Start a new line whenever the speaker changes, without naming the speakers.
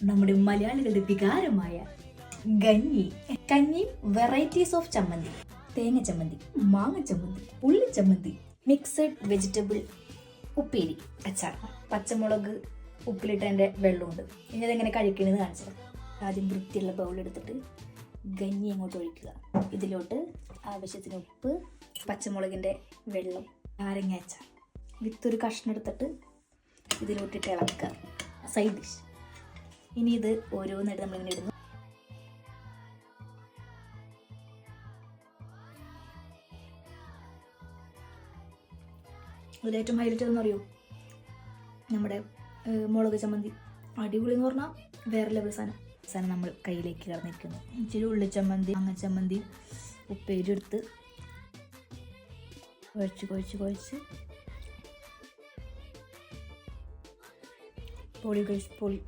നമ്മുടെ മലയാളികളുടെ വികാരമായ കഞ്ഞി. കഞ്ഞി വെറൈറ്റീസ് ഓഫ് ചമ്മന്തി, തേങ്ങ ചമ്മന്തി, മാങ്ങ ചമ്മന്തി, ഉള്ളി ചമ്മന്തി, മിക്സഡ് വെജിറ്റബിൾ ഉപ്പേരി, അച്ചാർ, പച്ചമുളക് ഉപ്പിലിട്ടതിൻ്റെ വെള്ളമുണ്ട്. ഇനി അതെങ്ങനെ കഴിക്കണമെന്ന് കാണിച്ചത്. ആദ്യം വൃത്തിയുള്ള ബൗളെടുത്തിട്ട് കഞ്ഞി അങ്ങോട്ട് ഒഴിക്കുക. ഇതിലോട്ട് ആവശ്യത്തിന് ഉപ്പ്, പച്ചമുളകിൻ്റെ വെള്ളം, നാരങ്ങ അച്ചാർ, വിത്തൊരു കഷ്ണം എടുത്തിട്ട് ഇതിലോട്ടിട്ട് ഇളക്കുക. Side dish. ഇനി ഇത് ഓരോന്നായിട്ട് നമ്മളിങ്ങനെ ഇടുന്നു. അതിലേറ്റവും ഹൈലൈറ്റ് എന്ന് അറിയോ, നമ്മുടെ മുളക് ചമ്മന്തി. അടിപൊളി എന്ന് പറഞ്ഞാൽ വേറെ ലെവൽ സാധനം നമ്മൾ കയ്യിലേക്ക് കടന്നിരിക്കുന്നു. ഇച്ചിരി ഉള്ളിച്ചമ്മന്തി, മാങ്ങച്ചമ്മന്തി, ഉപ്പേരി എടുത്ത് കുഴച്ച് പൊളി.